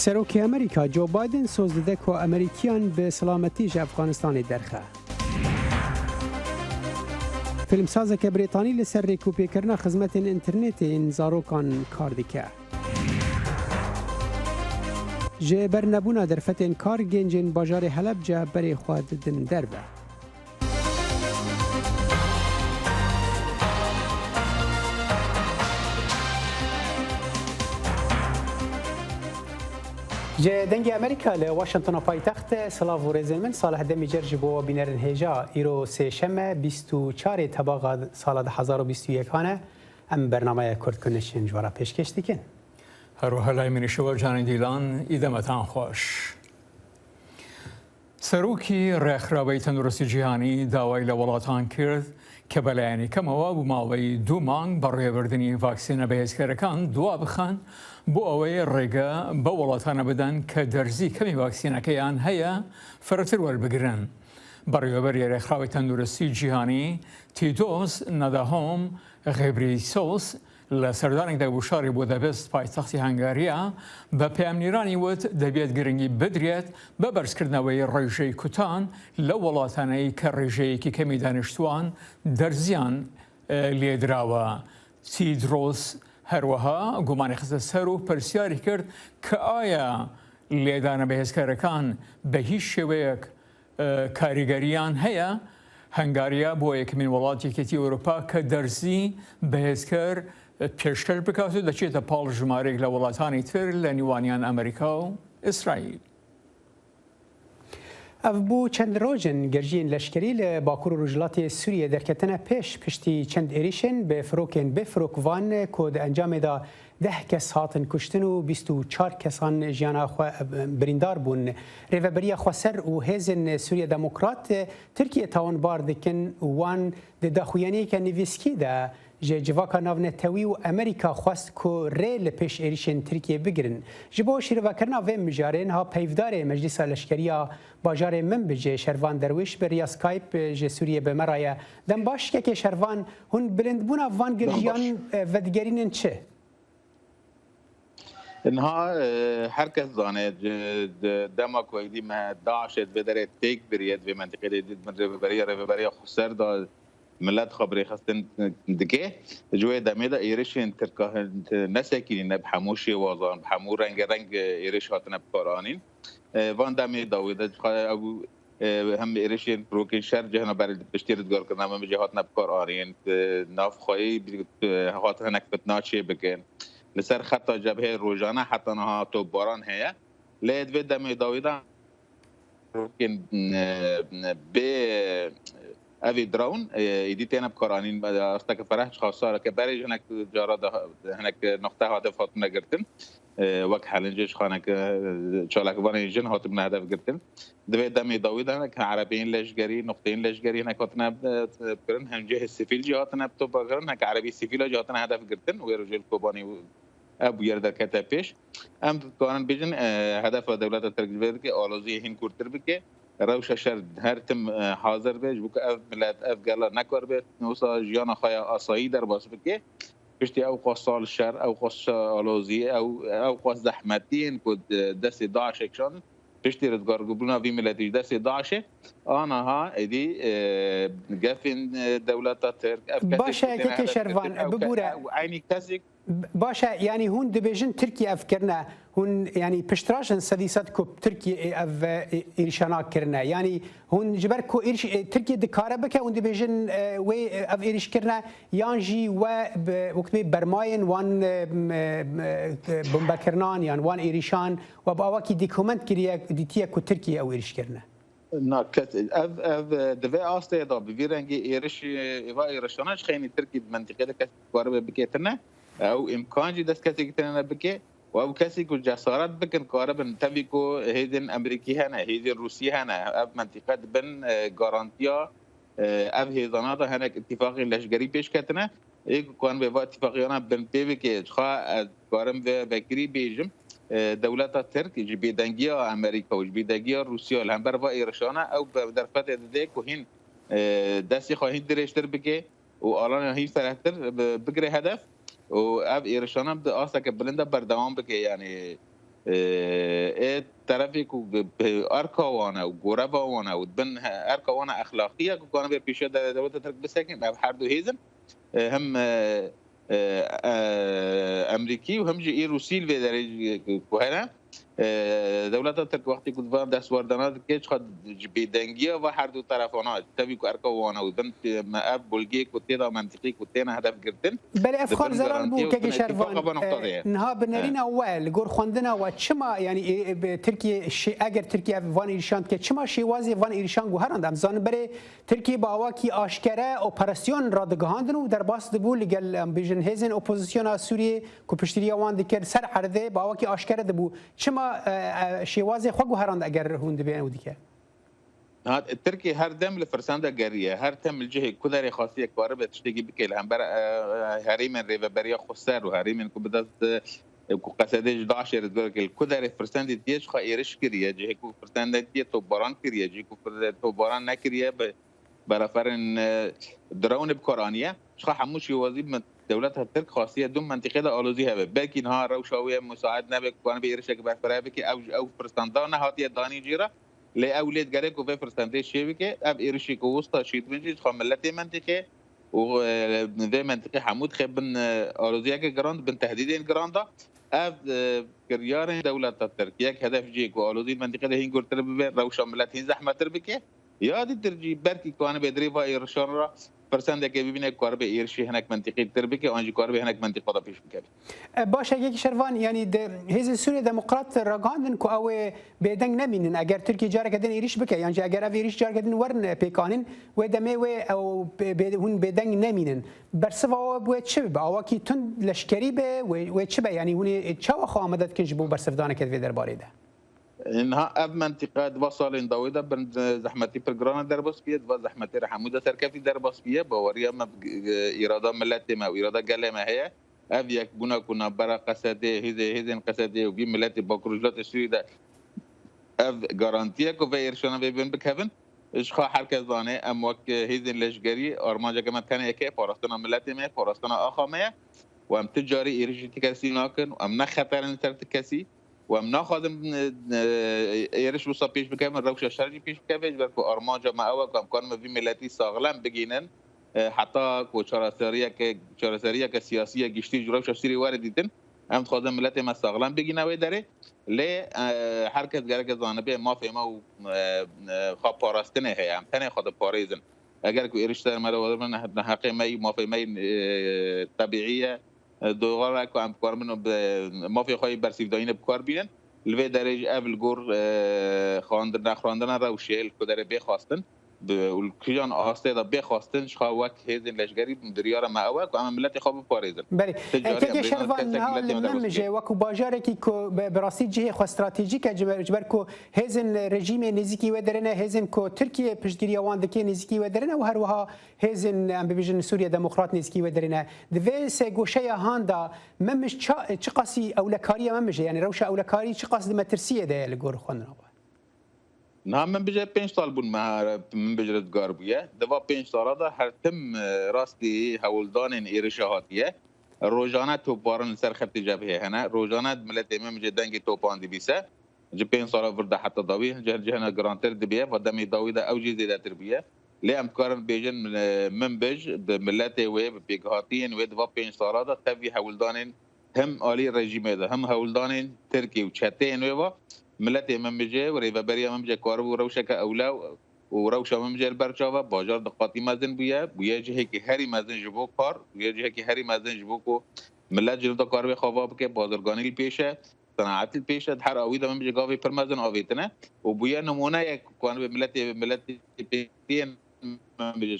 سروک امریکا جو بایدن سوز داده که امریکیان به سلامتیش افغانستان درخه. فیلمساز که بریتانی لسر ریکوپی کرنا خدمت اینترنت این زاروکان کار دیکه. جه برنبونا درفت این کار گنجین باجار حلب جه بری خواد دن دربه. جه دنگ امریکا ل واشنطن پایتخت سلاو و رزمن صالح دمی جرج بو بینرن هجا ایرو سه شمه 24 تباغ سال 2021 هانه ام برنامه کرد کنشین جوارا پیشکش دیکن. هر وهلای من شوال جان دیلان ایدمتان خوش. سروکی رخرابی تندرستی جهانی داوای لولاتان کرد که بلایانی کموا بو ماوی دو مانگ برای بردنی واکسین بهزکرکان دو بخان بو اوی رگا با ولاتان بدن که درزی کمی واکسین کیان هیا فراتر ول بگرن برای بری رخرابی تندرستی جهانی تیدوس نداهم غبریسوس لسردان ده بوشاری بودابست پایتختی هنگاریا با پیامنیرانی ود دبیت گرنگی بدریت با برسکردنوی ریجه کتان لولاتانی که ریجه کی کمی دانشتوان در زیان لیدراوا تیدروس هروها گمان خست سرو پرسیاری کرد که آیا لیدان بهزکارکان به هیچ شویک کاریگریان هیا هنگاریا با یک من ولاتی کتی اروپا که درزی بهزکار پیشتر بکاسد دچیت پال جماری لولاتانی تر لنیوانیان امریکا و اسرائیل. اف بو چند روزن گرجین لشکری لباکور رجلات سوریه درکتنه پشتی چند ایریشن به فروکن بفروک وان کود انجام دا 10 کس هاتن کشتن و 24 کسان جیانا بریندار بون. ریوبریا خواسر و هزن سوریه دموکرات ترکیه تاون بار دکن وان دخویانی که نویسکی ده جواکا ناونتوی و امریکا خواست که ریل پیش ایریشن ترکیه بگیرن. جبو شیروکرنا و مجارین ها پیفدار مجلس لشکریا باجار من بجه شروان درویش بر یا سکایپ جه سوریه بمرایه دم باش که شروان هون بلند بونا وان گرجیان ودگرینن چه؟ انها هر کس دانه دما کویدی ما داعش بدره تیک برید و منطقه دید من برای خسر دا ملت خبری خستن دکه جوی دمیدا ایرشین ترکه نسکی نب حموشی وازان حمو رنگ ایرش هاتن بکارانین وان دمی داویده او هم ایرشین پروکین شهر جهنا برای پشتیر دگار کردن من جهات نبکارانین ناف خواهی هاتن نکبت ناچی بکن لسر خطا جبهه روزانه حتی نها تو باران هیا لید و دمی داویده پروکین به اوی درون ایدیتینا بکارانین است که فرهش خاصه که برای جنک جارا هنک نقطه هدف هاتم نگرتن وقت حالنجش خانه که چالکوان جن هاتم نهدف گرتن دوی دمی داویدن که عربیین لشگری نقطه این لشگری هنک هاتن بکرن هم جه سیفیل جهاتن تو بگرن هنک عربی سیفیل جهاتن هدف گرتن و رجل کوبانی ابو یرد کتا پیش ام کارن بیجن هدف دولت ترکیه که آلوزی هین کورتر بکه روش شر هر تم حاضر بیش بک اف ملت اف گلا نکار بیت نوسا جیانا خیا آسایی در باس بکه پشتی او قصال شر او قص آلوزی او قص زحمتین کد دست داعش اکشان پشتی ردگار قبلنا في ملتي دست داعش انا ها ادي قفن دولت ترك باشا كي شرفان ببوره عيني كاسك باشا يعني هون دبيجن تركيا افكرنا هون يعني بشتراشن سديسات كوب تركيا اف ايرشانا كرنا يعني هون جبر كو ايرش تركيا دكاره بك هون دبيجن وي اف ايرش كرنا يانجي و وقت برماين وان بومبكرنان يعني وان ايرشان وباواكي دوكيومنت كريا ديتيا كو تركيا او ايرش كرنا ناكت اف دفع آسته دا بفيرنگی ایرش ایوا ایرشانش خیلی ترکی منطقه دکت کار بکیتنه او امکان جی دست کسی کتنه بکه و او کسی که جسارت بکن کار بن تبی کو هیدن امریکی هنه هیدن روسی هنه اف منطقه بن گارانتیا اف هیدانات هنه اتفاقی لشگری پیش کتنه ایک کان به اتفاقیانا بن پیوی که خواه کارم و بکری بیجم دولت ترک جبیدنگی امریکا و جبیدنگی روسیه هم بر و ایرشانه او در فتره ده کوهین دستی خواهید درشتر بگه و الان هیچ طرفتر بگره هدف و اب ایرشانه بده آسا که بلنده بردوام بگه یعنی طرفی که ارکاوانه و گورباوانه و بن ارکاوانه اخلاقیه که کانه به پیش دولت ترک بسکن هر دو هیزن هم امریکی و هم جی روسی و درجه کوهره دولت ترک وقتی که وام دستوردانات که خود بیدنگی و هر دو طرفانات تبی که ارکاوانه و بن ماب بلگی که تیدا منطقی که تینا هدف گرتن بله افخار زرار بو که شروان نها بنرین اول گور خوندنا و چما یعنی ترکیه اگر ترکیه وان ایرشان که چما شیوازی وان ایرشان گوهرند امزان بره ترکیه با واکی آشکاره اپراسیون را دگهاندن و در باس دبو لگل بیژن هزن اپوزیسیون سوریه کو پشتری وان دکر سر حرده با واکی آشکاره دبو چما شیوازی خو گوهرند اگر هوند بیان ودیکه تركيا هر دم لفرساندا جاريه هر تم الجهه كدري خاصيه كوارب تشتكي بكيل هم بر هريمن ريفبريا خسر وهريمن كبدت قصدش 11 دور كدري فرساند تيش خايرش كريه جهه كو فرساند تي توباران كريه جهه كو توباران نكريه برافرن درون بقرانيه شخ حموش يوازي من دولتها الترك خاصيه دون منطقه الوزيها بلكن ها روشاويه مساعد نبك كان بيرشك برفرابك او فرساندانا هاتيه داني جيره لأولاد جارك وفي فرستاندي شبكة أب إيرشي كوسطة شيء منجي خاملتي منطقة وذي منطقة حمود خبن أرضية جراند بن تهديدين جراندا أب كريار دولة تركيا هدف جيك وأرضي المنطقة ده هين قلت له روش عملتين زحمة تربكة يا دي ترجي بركي كان بدري فايرشان را فرسنده که ببینه کار به ایرشی هنک منطقه تربیه آنجی کار به هنک منطقه دا پیش بکه باشه یک شروان یعنی هیز سوریه دموکرات راگاندن که او بیدنگ نمینن اگر ترکیه جاره کدن ایرش بکه یعنی اگر او ایرش جاره کدن ورن پیکانن و دمه و او هون بیدنگ نمینن برسوا او بو چه به او کی تون لشکری به و چه به یعنی هون چه واخا آمدت کنج بو برسفدانه کد درباره ده انها اب منطقه وصل دويده بن زحمتي برجرانا دربس بيه وزحمتي رحموده سركفي دربس بيه باوريا ما اراده ملتي ما اراده قال ما هي اب يكبونا كنا برا قصده هذين قصده وبي ملتي بكرجلات الشريده اب جارانتيه كو فيرشنا بين بكفن ايش خا حركه زانه ام وك هذين لشجري ارماجه كما كان يكي فورستنا ملتي ما فورستنا اخامه وام تجاري ايرجيتي كاسي ناكن وام خطر انترت كاسي ومن خادم ایرش وسا پیش بکنم روش شرجی پیش بکنم برکو آرمانجا ما اول کم کانم وی ملتی ساغلم بگینن حتی کو چارسریه که سیاسی گشتی روش سری وارد دیدن هم خادم ملتی ما ساغلم بگینه و داره لی حرکت گرک زانبه ما فهمه و خواب پاراستنه هی هم تنه خاد پاریزن اگر کو ایرش در مرا من حقیقه می ما فهمه طبیعیه دوغاره که هم کار منو مافیا خواهی برسیف داینه بکار بینن لوی درجه اول گور خواندن روشیل که داره بخواستن والكيان آسته بخواستن شخوات هذين لشجري دريارة معوى وعمل ملتي خاب باريزن. بله. كذا شرفان نمجه وكو باجارك كو براسي جهة خو استراتيجيك جبر كو هذين رژیم نزیکی و درنه هذين كو تركيا پشتگیری وان دکی نزیکی و درنه و هروها هذين ام بيجن سوريا دموکرات نزیکی و درنه دویس گوشه هاندا ممش چه قصی اولکاری ممجه يعني روش اولکاری چه قصد مترسیه ده لگور خوننا. نعم من بجای 5 سال بون من بجرد گاربیه دوا 5 سال دا هر تم راستی هولدان ایرشاهاتیه روزانه توپارن سر خط جبهه هنا روزانه ملت امام جدنگی توپان دی بیسه ج 5 سال ورده حتی داوی جهنا گرانتر دبیه و دمی داوی دا اوجی زیاده تربیه لی امکارن بیجن من بج ملت و بیگهاتین و دوا 5 سال دا تبی هولدان هم عالی رژیم ده هم هولدان ترکی و چتین و ملت امامجه و ریوبری امامجه کار و روشک اولا و روش امامجه البرچاوه باجار دقاتی مزن بویه جهه که هری مزن جبو کار بویه جهه که هری مزن جبو کو ملت جلد کار به خواب که بازرگانی پیشه صناعت پیشه هر اوید امامجه گاوی پر مزن آویتنه و بویه نمونه یک کان به ملت پیتین امامجه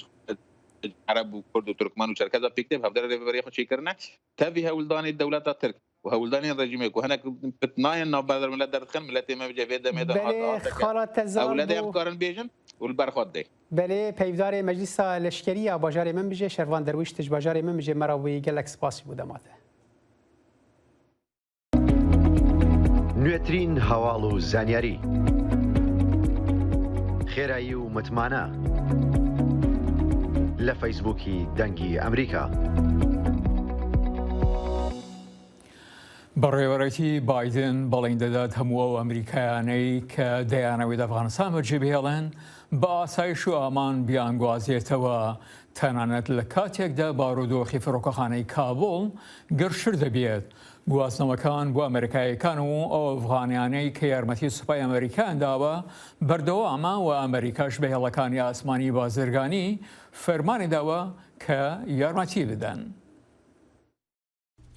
عرب و کرد و ترکمان و چرکز پیکتب هفدر ریوبری خود چی کرنه تبی هولدان دولت ترک وهولدان الرجيم يكون هناك بتناين نوبادر ملت درتخن ملت ما بجفيد ميدان اولاد افكار بيجن والبرخود دي بله پیودار مجلس لشکری باجار من بجه شروان درویش تج باجار من بجه مراوی گلک سپاسی بودماته نوێترین هەواڵ و زانیاری خێرایی و متمانە لە فەیسبووکی دەنگی ئەمریکا. بەڕێوەرەتی بایدن بەڵێن دەدات هەموو ئەو ئەمریکایانەی کە دەیانەوێت ئەفغانستان بەجێبهێڵێن بە ئاسایش و ئامان بیانگوازێتەوە تەنانەت لە کاتێکدا بارودۆخی فڕۆکەخانەی کابڵ گرشر دەبێت. گواستنەوەکان بۆ ئەمریکایەکان و ئەو ئەفغانیانەی کە یارمەتی سوپای ئەمریکان داوە بەردەوامە و ئەمریکاش بە هێڵەکانی ئاسمانی بازرگانی فەرمانی داوە کە یارمەتی بدەن.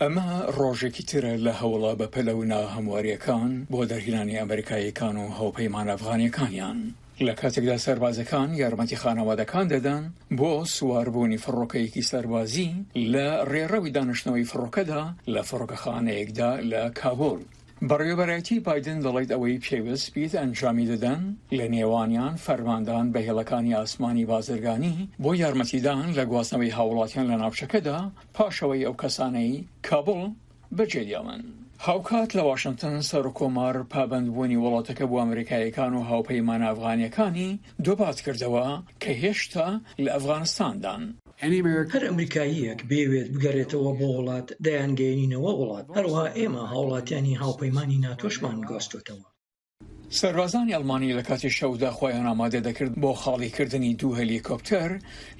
ئەمە ڕۆژێکی ترە لە هەوڵە بە پەلەونا هەمواریەکان بۆ دەرهێنانی ئەمریکایەکان و هاوپەیمان ئەفغانیەکانیان لە کاتێکدا سەربازەکان یارمەتی خانەوادەکان دەدەن بۆ سواربوونی فڕۆکەیەکی سەربازی لە ڕێڕەوی دانیشتنەوەی فڕۆکەدا لە فڕۆکەخانەیەکدا لە کابۆل. بەڕێوەبەرەتی بایدن دەڵێت ئەوەی پێویست بیت ئەنجامی دەدەن لە نێوانیان فەرماندان بە هێڵەکانی ئاسمانی بازرگانی بۆ یارمەتیدان لە گواستنەوەی هاوڵاتیان لە ناوچەکەدا پاشەوەی ئەو کەسانەی کابڵ بەجێدێڵن. هاوکات لە واشنگتن سەرۆکۆمار پابەندبوونی وڵاتەکە بۆ ئەمریکایەکان و هاوپەیمان ئەفغانیەکانی دووبات کردەوە کە هێشتا لە ئەفغانستاندان. هەر ئەمریکاییەک بێوێت بگەڕێتەوە بۆ وڵات دەیانگەێنینەوە وڵات هەروەها ئێمە هاوڵاتیانی هاوپەیمانی ناتۆشمان گواستوتەوە. سەربازانی ئەڵمانی لە کاتی شەودا خۆیان ئامادە دەکرد بۆ خاڵیکردنی دوو هەلیکۆپتەر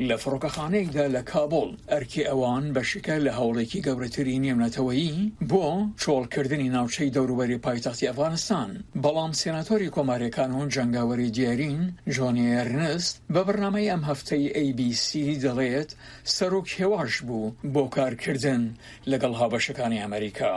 لە فڕۆکەخانەیەکدا لە کابڵ ئەرکی ئەوان بەشەکە لە هەوڵێکی گەورەتری نێونەتەوەیی بۆ چۆڵکردنی ناوچەی دەوروبەری پایتەختی ئەفغانستان. بەڵام سێناتۆری کۆماریەکان و جەنگاوەری دیارین جۆنی ئێرنست بە بەرنامەی ئەم هەفتەی ABC دەڵێت سەرۆک هێواش بوو بۆ کارکردن لەگەڵ هاوبەشەکانی ئەمریکا.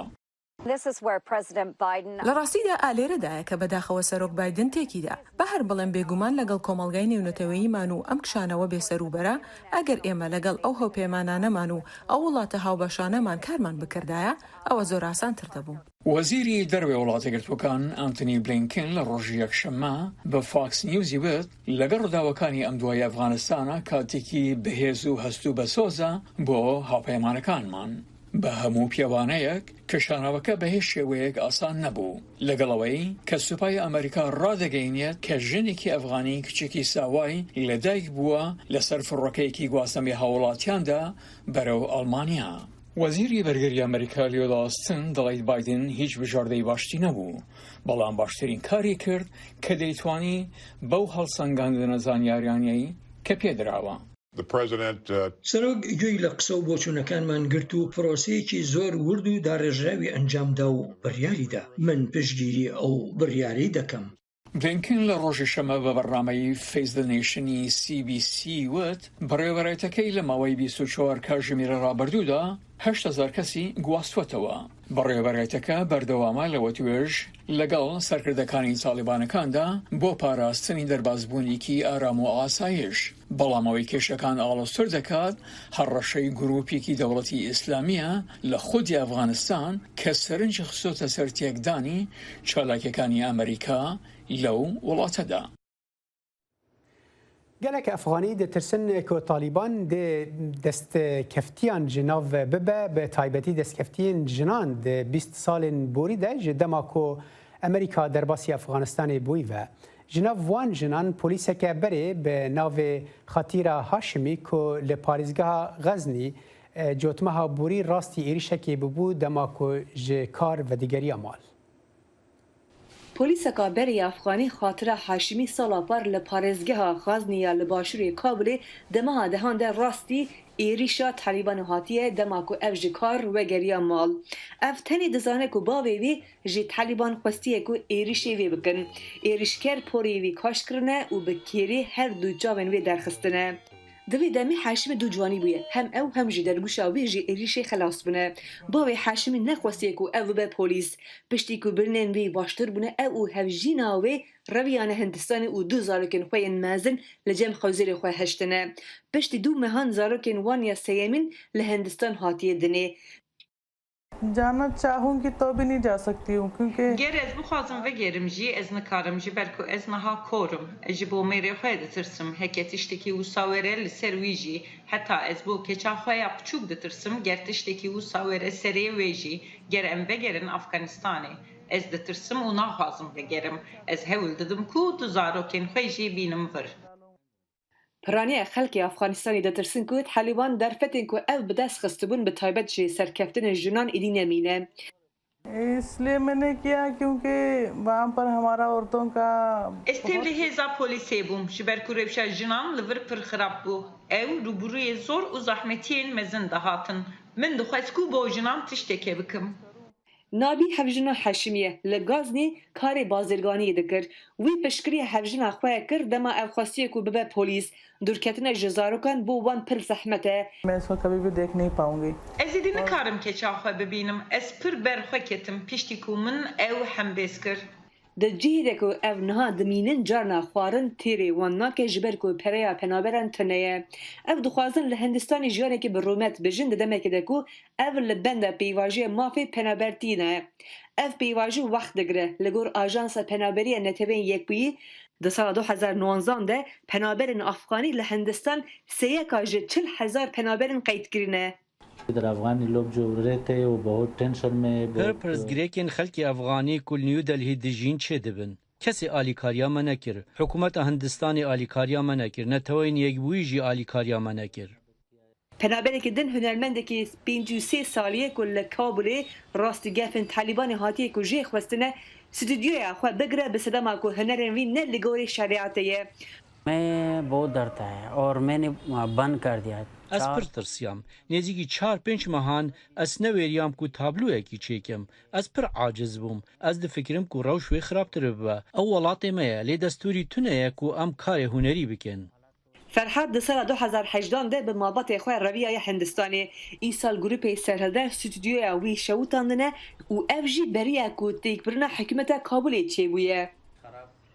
لە ڕاستیدا ئالێرەدایە کە بەداخەوە سەرۆک بایدن تێکیدا بە هەر بڵێن بێگومان لەگەڵ کۆمەڵگای نێونەتەوەییمان و ئەم کشانەوە بێسەروبەرە ئەگەر ئێمە لەگەڵ ئەو هەوپەیمانانەمان و ئەو وڵاتە هاوبەشانەمان کارمان بکردایە ئەوە زۆر ئاسانتر دەبوو. وەزیری دەروێ وڵاتەگرتوەکان ئانتنی بلینکن لە ڕۆژی یەکشەممە بە فاکس نیوزی وت لەگەڵ ڕووداوەکانی ئەم دوای ئەفغانستانە کاتێکی بەهێز و هەست و بەسۆزە بۆ هاوپەیمانەکانمان. بە هەموو پیاوانەیەک کەشانەوەکە بە هیچ شێوەیەک ئاسان نەبوو لەگەڵەوەی کە سوپای ئەمریکا ڕادەگەینێت کە ژنێکی ئەفغانی کچێکی ساوای لەدایک بووە لەسەر فڕۆکەیەکی گواستنەوەی هاوڵاتیاندا بەرەو ئەڵمانیا. وەزیری بەرگەری ئەمریکا لیۆد ئاستن دەڵێت بایدن هیچ بژاردەی باشتی نەبوو بەڵام باشترین کاری کرد کە دەیتوانی بەو هەڵسەنگاندنە زانیاریانەی کە پێدراوە. سەرۆک گوێی لە قسە و بۆچوونەکانمان گرت و پرۆسەیەکی زۆر ورد و داڕێژراوی ئەنجامدا و بڕیاریدا. من پشتگیری ئەو بڕیاری دەکەم. بلینکن لە ڕۆژی شەمە بە بەرنامەی فیس دە نیشنی CBC وت بڕێوەبەرێتەکەی لە ماوەی 24 کاتژمێرە ڕابردوودا 8,000 کەسی گواستوەتەوە. بەڕێوەبەرێتەکە بەردەوامە لەوە توێژ لەگەڵ سەرکردەکانی تالیبانەکاندا بۆ پاراستنی دەربازبوونیکی ئارام و ئاسایش. بەڵامەوەی کێشەکان ئاڵۆزتر دەکات هەڕەشەی گروپێکی دەوڵەتی ئیسلامیە لە خودی ئەفغانستان کە سەرنج خستۆتە سەر تێکدانی چالاکیەکانی ئەمریکا لەو وڵاتەدا. gelek Efxanî ditirsin ku Talîban dê destkeftiyan jinav bibe bi taybetî destkeftiyên jinan di 20 salên borî de ji dema ku Amerîka derbasî Efxanistanê bûyî ve. Jinav wan jinan polîseke berê bi navê Xatîra Haşimî ku li parêzgeha Xeznî cotmeha borî rastî êrişekê bibû dema ku ji kar vedîgeriya mal. Polîseka berê Efxanî Xatîra Haşimî sala par li parêzgeha Xezniya li başûrê Kabulê demaha dehan de rastî êrişa Talîban hatiye dema ku ev ji kar vegeriya mal. Ev tenê dizane ku bavê wê ji Talîban xwestiye ku êrişê wê bikin. Êrişker porê wî kaş kirine û bi kêrê her du çavên wê derxistine. Di vê demê Haşimî du ciwanî bûye. Hem ew hem jî derbûşa wê ji êrişê xelas bûne. Bavê Haşimî nexwestiye ku ev bibe polîs. Piştî ku birînên wê baştir bûne ew û hevjîna wê reviyane Hindistanê û du zarokên xwe yên mezin li cem xewzerê xwe heştine. Piştî du mehan zarokên wan ya seyemîn li Hindistan hatiye dinê. जाना चाहूंगी तो भी नहीं जा सकती हूँ क्योंकि گر از بخوازم و گرم جی از نکارم جی برکو از نها کورم جی بو میری خواه دترسم هکتشتکی و ساوره لسر ویجی حتی از بو کچا خواه بچوک دترسم گرتشتکی و ساوره سری ویجی گر ام و گرن افغانستانی از دترسم و نخوازم و گرم از هول ددم کو دوزارو کن خواه جی بینم ور Piraniya xelkê Efxanistanê ditirsin ku Talîban derfetên ku ev bi dest xistibûn bi taybet ji serkeftinên jinan êdî nemîne. इसलिए मैंने किया क्योंकि वहाँ पर हमारा औरतों का استیبلی هزا پلیسی بوم جبر کوریبشا جنان لور پر خراب بو او روبروی زور و زحمتین مزن دهاتن من دخواست کو با جنان تشتکه بکم نابی هفجنا حشمیه لگازنی کار بازرگانی دکر وی پشکری هفجنا خواه کر دما افخواستیه کو ببه پولیس درکتن جزاروکان بو وان پر زحمته मैं इसको कभी भी देख नहीं पाऊंगी ازیدی نکارم که چاخواه ببینم از پر برخواه کتم پشتی کو من او هم بسکر د جیره کو اف نه دمینن جارنا خوارن تیری وان ناکه جبر کو پریا پنابرن تنه اف دخوازن له هندستانی جاره که برومت بجن دمه که دکو اف لبند پیواژی مافی پنابرتینه اف پیواژی وقت دگره لگور آژانس پنابری نتبین یک بوی د سال 2019 ده پنابرن افغانی له هندستان سیکاج 40000 پنابرن قید کرینه در افغانی لوگ جو رہتے و بہت ٹینشن میں پر پرزگریکن خلکی افغانی کل نیو دلهی دجین چه دبن کسی آلیکاریا ما نکر حکومت هندستانی آلیکاریا ما نکر نتوین یک بویجی آلیکاریا ما نکر پنابرک دن هنرمندکی 53 سالیه کل کابل راست گفن طالبان هاتیه کو جه خوستنه استودیوی خو بگره به صدام کو هنرن وی نه لگوری شریعتیه میں بہت ڈرتا ہے اور میں نے بند کر دیا از پر ترسیام نزدیکی 4-5 ماهان از نویریام کو تابلو کی چیکم از پر عاجز بوم از د فکرم کو روش وی خراب تر به اولات ما لی دستوری تونه کو ام کار هنری بکن فرحات د سال 2018 ده به مابط خو رویه هندستانی این سال گروپ سرهده استودیو وی شوتاندنه او افجی بریه کو تکبرنا حکومت کابل چی بویه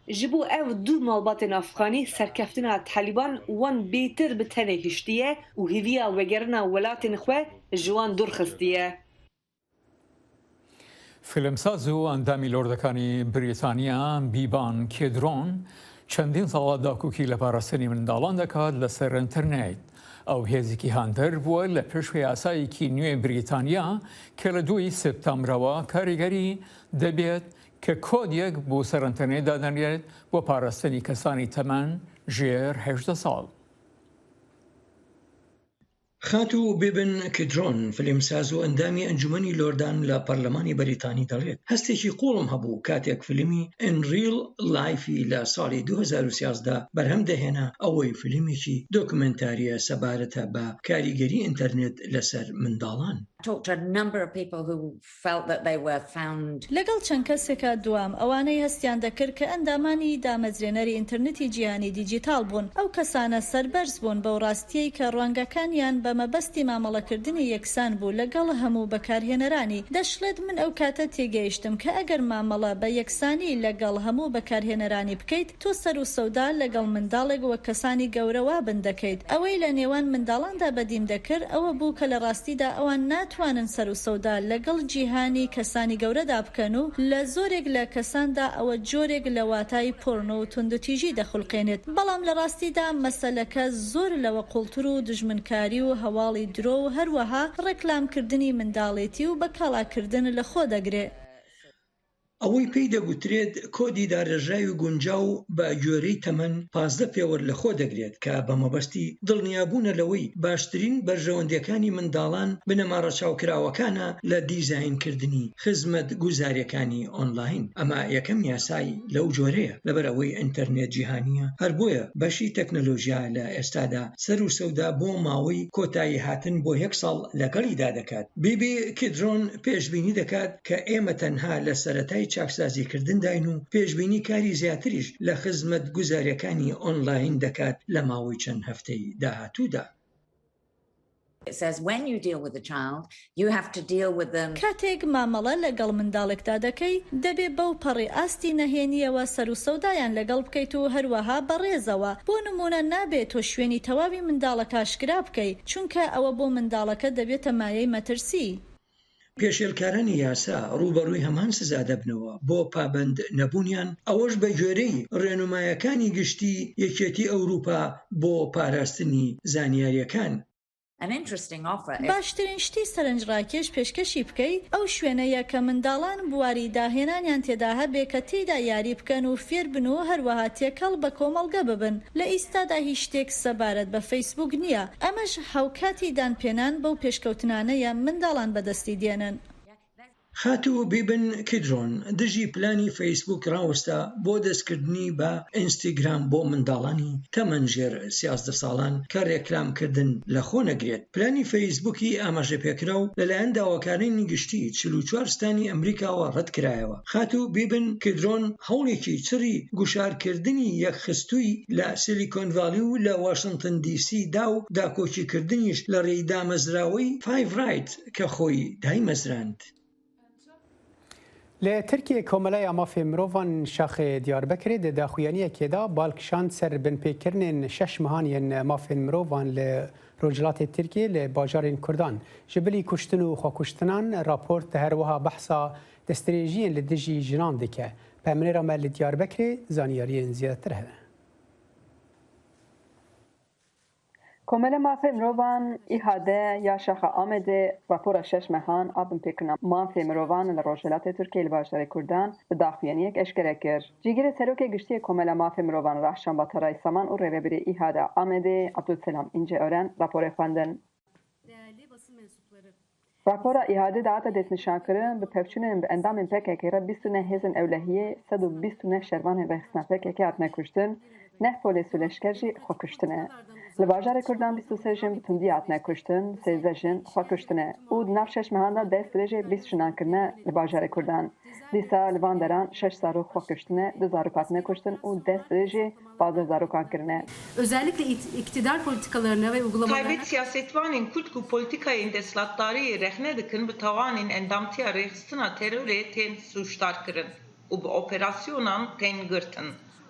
جبو او دو مالبات افغانی سرکفتنا طالبان وان بیتر به تنه هشتیه و هیویا وگرنا ولات خواه جوان درخستیه فیلمساز و اندامی لۆردەکانی بریتانیا بیبان کێدرۆن چەندین ساڵە داکوکی لە پاراستنی منداڵان دەکات لەسەر ئینتەرنێت ئەو هێزێکی هاندەر بووە لە پێش یاسایەکی نوێ بریتانیا کە لە 2 سپتامبرەوە کاریگەری دەبێت کە کۆدیەک بۆ سەر ئینتەرنێت دادەنرێت بۆ پاراستنی کەسانی تەمەن ژێر 18 ساڵ. خاتو بێبن کدرۆن فیلمساز و ئەندامی ئەنجومەنی لۆردان لە پەرلەمانی بەریتانی دەڵێت هەستێکی قوڵم هەبوو کاتێک فیلمی ئەنریل لایفی لە ساڵی 2013 بەرهەم دەهێنا ئەوەی فیلمێکی دۆکمنتاریە سەبارەتە بە کاریگەری ئینتەرنێت لەسەر منداڵان. لەگەڵ چەند کەسێکە دوام ئەوانەی هەستیان دەکرد کە ئەندامانی دامەزرێنەری ئینتەرنێتی جیهانی دیجیتال بوون ئەو کەسانە سەربەرز بوون بەو ڕاستیەی کە ڕوانگەکانیان بە مەبەستی مامەڵەکردنی یەکسان بوو لەگەڵ هەموو بەکارهێنەرانی دەشڵێت من ئەو کاتە تێگەیشتم کە ئەگەر مامەڵە بە یەکسانی لەگەڵ هەموو بەکارهێنەرانی بکەیت تۆ سەر و سەودا لەگەڵ منداڵێک وە کەسانی گەورەوا بن دەکەیت ئەوەی لە نێوان منداڵاندا بەدیم دەکرد ئەوە بوو کە لە ڕاستیدا ئەوان ناتوانن سەر و سەودا لەگەڵ جیهانی کەسانی گەورەدا بکەن و لە زۆرێک لە کەساندا ئەوە جۆرێک لە واتای پۆرنۆ و توندوتیژی دەخولقێنێت بەڵام لە ڕاستیدا مەسەلەکە زۆر لەوە قوڵتر و دژمنکاری و هەواڵی درۆ و هەروەها ڕێکلامکردنی منداڵێتی و بەکاڵاکردن لە خۆ دەگرێت. ئەوەی پێی دەگوترێت کۆدی داڕێژراوی گونجاو بە گوێرەی تەمەن 15 پێوەر لە خۆ دەگرێت کە بە مەبەستی دڵنیابوونە لەوەی باشترین بەرژەوەندەکانی منداڵان بنەماڕە چاوکراوەکانە لە دیزاینکردنی خزمەت گوزاریەکانی ئۆنلاین ئەمە یەکەم یاسای لەو جۆرەیە لەبەر ئەوەی ئینتەرنێت جیهانیە هەر بۆیە بەشی تەکنەلۆژیا لە ئێستادا سەر و سەودا بۆ ماوەی کۆتایی هاتن بۆ 1 ساڵ لەگەڵیدا دەکات بیبی کدرۆن پێشبینی دەکات کە ئێمە تەنها لە سەرەتای چاکسازیکردن داین و پێشبینی کاری زیاتریش لە خزمەت گوزاریەکانی ئۆنلاین دەکات لە ماوەی چەند هەفتەی داهاتوودا. کاتێک مامەڵە لەگەڵ منداڵێکدا دەکەی دەبێ بەو پەڕی ئاستی نەهێنیەوە سەر و سەودایان لەگەڵ بکەیت و هەروەها بەڕێزەوە بۆ نمونە نابێت تۆ شوێنی تەواوی منداڵەکە ئاشکرا بکەیت چونکە ئەوە بۆ منداڵەکە دەبێتە مایەی مەترسی. پێشێلکارانی یاسا ڕوبەڕووی هەمان سزا دەبنەوە بۆ پابند نەبوونیان ئەوەش بە گوێرەی ڕێنمایەکانی گشتی یەکێتی ئەوروپا بۆ پاراستنی زانیاریەکان. باشترین شتی سەرنجڕاکێش پێشکەشی بکەیت ئەو شوێنەیە کە منداڵان بواری داهێنانیان تێدا هەبێ کە تێدا یاری بکەن و فێر بن و هەروەها تێکەڵ بە کۆمەڵگە ببن لە ئیستادا هیچ شتێک سەبارەت بە فەیسبوک نییە ئەمەش هاوکاتی دانپێنان بەو پێشکەوتنانەیە منداڵان بەدەستی دێنن. خاتوو بیبن کدرۆن دژی پلانی فەیسبوک ڕاوەستا بۆ دەستکردنی بە ئینستاگرام بۆ منداڵانی تەمەنجێر 13 ساڵان کە ڕێکلامکردن لە خۆ نەگرێت. پلانی فەیسبوکی ئاماژەپێکرا و لەلایەن داواکارانی گشتی 44 ستانی ئەمریکاوە ڕەتکرایەوە. خاتوو بیبن کدرۆن هەوڵێکی چڕی گوشارکردنی یەکخستووی لە سیلیکۆن ڤالی و لە واشنگتن دی سی دا و داکۆچیکردنیش لە ڕێی دامەزراوەی فایڤ رایت کە خۆی دایمەزراند. لی ترکیه کاملای مافی مروان شاخ دیاربکر ده داخویانی که دا بالکشان سر بن پیکرن 6 مهانی مافی مروان ل رجلات ترکیه ل باجارین کردان جبلی کشتن و خواکشتنان راپورت هر وها بحثا دستریجین لدجی جنان دکه پامنه را مل دیاربکر زانیاری زیادتر هده. کامل مافی مروان ایهاده یا شاخ آمده راپور 6 مهان آبن پیکرنا مافی مروان لروجلات ترکیه لباشر کردان به داخویانی یک اشکره کرد. جیگر سروک گشتی کامل مافی مروان رحشان با ترای سامان و ریبری ایهاده آمده عبدالسلام اینجا اورن راپور خواندن. راپور ایهاده دعات دست نشان کردن به پفچون به اندام پکه را 29 هزن اولهیه 129 شروان رخصنا پکه ات نکشتن 9 پلیس و لشکری خواکشتنه. لباجار کردان 23 جن بتوندی ات نکشتن 13 جن خواکشتنه. او نف 6 مهاندا دست درجه 20 جنان کردن لباجار کردان. دیسا لواندران 6 زارو خواکشتنه 2 زارو کات نکشتن او دست درجه 15 زارو کات کردنه. Özellikle iktidar politikalarına ve uygulamalarına Taybet siyasetvanın Kutku politikayın deslatları rehne dikin bu tavanın endamtiya rehstina teröre ten suçlar kırın. U bu operasyonan ten gırtın.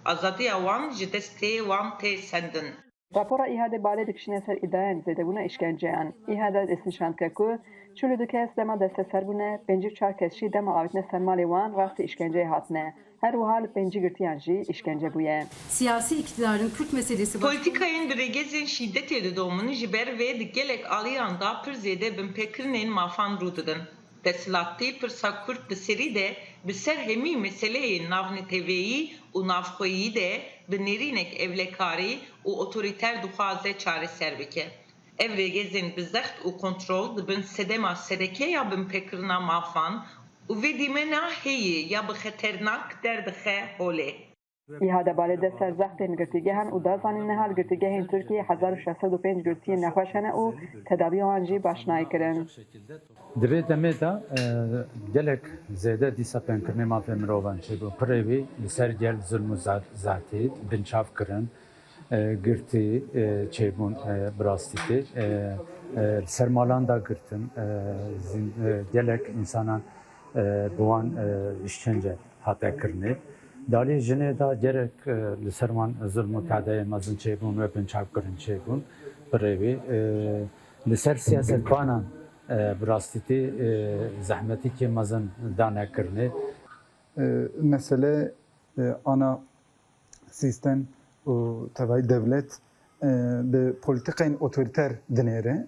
Azadiya wan ji destê wan tê sendin. Rapora ihade bale dikişine ser idayen zedebuna işkenceyan. İhade desnişand ku çulu dikes dema deste serbune 54 kesşi dema avitne sermali wan rasti işkenceye hatne. Her uhal 5 girtiyan jî işkence buye. Siyasi iktidarın Kürt meselesi politikayın biregezin şiddet edidomunu jiber ve gelek aliyanda pir zede bin pekirinin mafan rududun. Deslatti pir sakurt de seri de bi ser hemî meseleyi navni teveyi u navxoyî de bi nêrînek evlekarî û otoriter dixwaze çareser bike. Ev rêgezên bi zext û kontrol dibin sedema serekeya bin pekirina mafan û vê dîmena heyê ya bi xeternak derdixe holê. İhade bale de ser zehtên girtîgehan û dazanîn nehal girtîgehên Tirkiye 1605 girtiyên nexweş hene û tedaviya wan jî başnayî kirin. Divê demê de gelek zêde dîsa pênkirnê mafê mirovan çêbû pirêvî li ser gel zulm û zatî binçav kirin girtî çêbûn bi rastî tê sermalan da girtin gelek însanan bi wan işkence hate kirinê. Dalê jinê da gerek li ser wan zulm û tadeyê mezin çêbûn ve binçav kirin çêbûn pirêvî li ser siyasetvanan bi rastî tê zehmetî mezin danekirinê. Mesele ana sistem û tevayî devlet bi polîtikayên otoriter dinêre.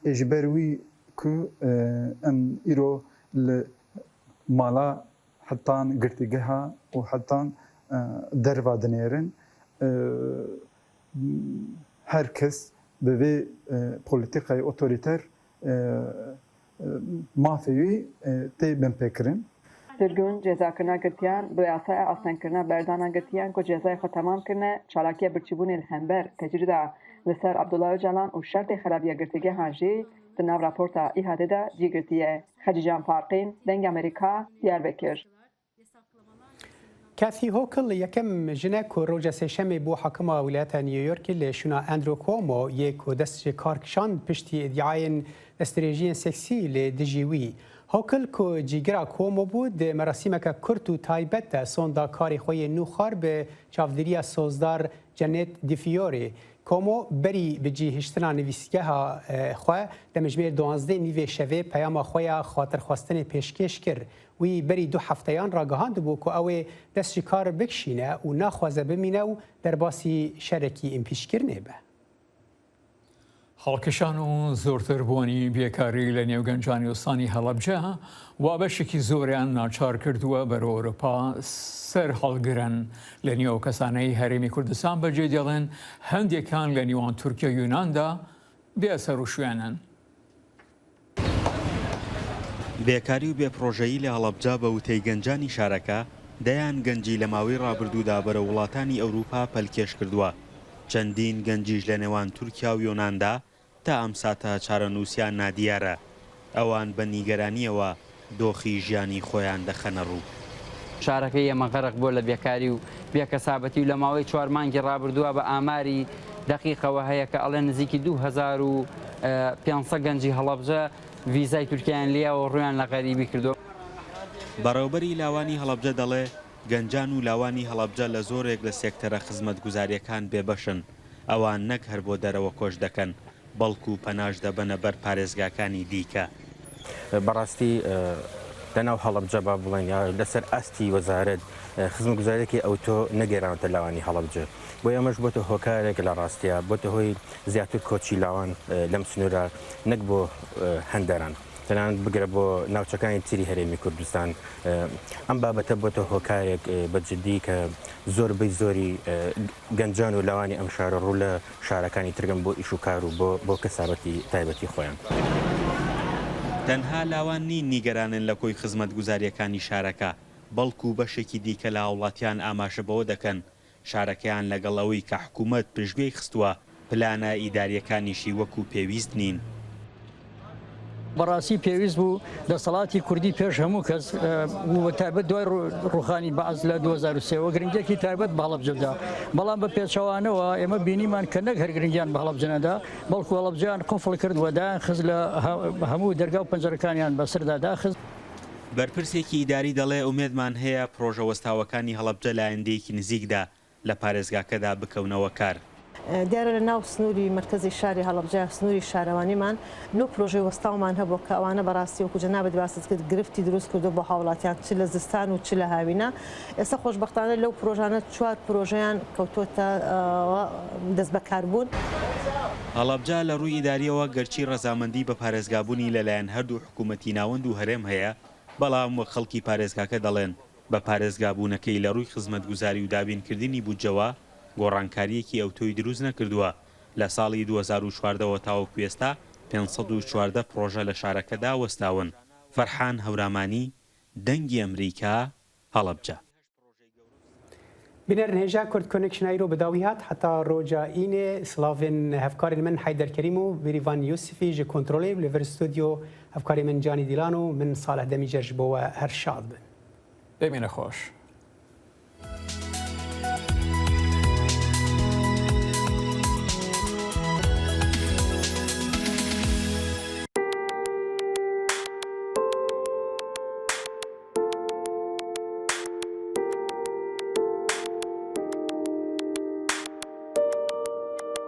Ji ber wî ku em îro li mala hetan girtîgeha û hetan derva dinêrin her kes bi vê polîtikayê otoriter mafê wî tê binpêkirin. Sirgûn cezakirina girtiyan bi yasaya asnenkirina berdana girtiyan ku cezayê xwe temam kirine çalakiya birçîbûnê li hember tecrî da li ser Abdullah Öcalan û şertê xerabiya girtîgehan jî di nav raporta îhadê de cî girtiye. Xecican Farqîn, Deng Amerîka, Diyarbekir. کاثی هوکل یکم جنک و روز سهشنبه بو حکم ولایت نیویورک لشونا اندرو کومو یک و دست کارکشان پشتی ادعای استراتژی سکسی لدجیوی هوکل کو جیگرا کومو بود مراسم که کرد و تایبت سوندا کاری خوی نوخار به چاودریا سوزدار جنت دیفیوری کومو بری بجی هشتنا نویسگه خواه دمجمیر 12 نیوی شوه پیام خویا خاطر خواستن پیشکش کرد وی بری 2 هفتهان را گهاند بو که اوی دست کار بکشینه و نخوازه بمینه و در باسی شرکی این پیشکرنه به. هەڵکەشان و زۆرتر بوونی بێکاری لە نێوگەنجانی وستانی هەڵەبجە وابەشێکی زۆریان ناچار کردووە بەرەو ئەوروپا سەر هەڵگرن لە نێو کەسانەی هەرێمی کوردستان بەجێ دێڵێن هەندێکان لە نیوان تورکیا و یوناندا بێسەر و شوێنن. بێکاری و بێپڕۆژەیی لە هەڵەبجا بە وتەی گەنجانی شارەکە دەیان گەنجی لە ماوەی ڕابردوودا بەرە وڵاتانی ئەوروپا پەلکێش کردووە. چەندین گەنجیش لە نێوان تورکیا و یۆناندا تا ئەم ساتە چارەنووسیان نادیارە. ئەوان بە نیگەرانیەوە دۆخی ژیانی خۆیان دەخەنە ڕوو. شارەکەی ئێمە غەرق بۆ لە بێکاری و بێکەسابەتی و لە ماوەی 4 مانگی ڕابردووە بە ئاماری دقیقەوە هەیە کە ئەڵێ نزیکی 2500 گەنجی هەڵەبجە ڤیزای تورکیان لیاوە ڕویان لە غەریبی کردو. بەڕێوەبەری لاوانی هەڵەبجە دەڵێ گەنجان و لاوانی هەڵەبجە لە زۆرێک لە سێکتەرە خزمەتگوزاریەکان بێبەشن. ئەوان نەک هەر بۆ دەرەوە کۆش دەکەن بەڵکو پەناش دەبەنە بەر پارێزگاکانی دیکە. بەڕاستی لەناو هەڵەبجە با بڵێن یا لەسەر ئاستی وەزارەت خزمەتگوزارێکی ئەوتۆ نەگەێراونەتە لاوانی هەڵەبجە. بۆ ئەمەش بۆتە هۆکارێک لە ڕاستیە بۆتە هۆی زیاتر کۆچی لاوان لەم سنوورە نەک بۆ هەندەران. تەنانەت بگرە بۆ ناوچەکانی تری هەرێمی کوردستان ئەم بابەتە بۆتە هۆکارێک بەجددی کە زۆربەی زۆری گەنجان و لاوانی ئەم شارە ڕوو لە شارەکانی ترگەن بۆ ئیش و کار و بۆ کەسابەتی تایبەتی خۆیان. تەنها لاوان نین نیگەرانن لە کۆی خزمەتگوزاریەکانی شارەکە بەڵکو بەشێکی دیکە لە هاوڵاتیان ئاماژە بەوە دەکەن شارەکەیان لەگەڵەوەی کە حکوومەت پشتگوێی خستووە پلانە ئیداریەکانیشی وەکو پێویست نین. بەڕاستی پێویست بوو دەسەڵاتی کوردی پێش هەموو کەس تایبەت دوای ڕوخانی بەعز لە 2023 گرنگێکی تایبەت بە هەڵەبجەدا بەڵام بە پێچەوانەوە ئێمە بینیمان کە نەک هەر گرنگیان بە هەڵەبجەنەدا بەڵکو هەڵەبجیان قفڵ کردووە داخست لە هەموو دەرگا و پەنجەرەکانیان بەسەردا داخست. بەرپرسێکی ئیداری دەڵێ ئومێدمان هەیە پرۆژە وەستاوەکانی هەڵەبجە لە ئایندەیەکی نزیکدا لە پارێزگاکەدا بکەونەوە کار. دیارە لە ناو سنووری مرکزی شاری هەڵەبجە سنووری شارەوانیمان نۆ پرۆژەی وەستاومان هەبوو کە ئەوانە بەڕاستی وەکو جەنابەت باست کرد گرفتی دروست کردو بۆ هاوڵاتیان چ لە زستان و چ لە هاوینە. ئێستا خۆشبەختانە لەو پرۆژانە 4 پرۆژەیان کەوتۆتە دەست بەکاربوون. هەڵەبجە لە ڕووی ئیداریەوە گەرچی ڕەزامەندی بە پارێزگابوونی لەلایەن هەردوو حکوومەتی ناوەند و هەرێم هەیە بەڵام وەک خەڵکی پارێزگاکە دەڵێن بە پارێزگابوونەکەی لە ڕووی خزمەتگوزاری و دابینکردنی بودجەوە گۆڕانکاریەکی ئەوتۆی دروست نەکردووە. لە ساڵی 2014ەوە تاوەکو ئێستا 514 پرۆژە لە شارەکەدا وەستاون. فەرحان هەورامانی دەنگی ئەمریکا هەڵەبجە. بینەر هێژا کورد کۆنێکشنایی رو بەداوی هات حتا ڕۆژە ئینێ سلاڤن هەفکاری من حیدەرکەریم و بریڤان یوسفی ji کۆنترۆلێ لەڤەر ستودیۆ هەفکاری من جانی دیلان و من ساڵح دەمیجەش بۆوە هەر شاد بن. ببینە خۆش.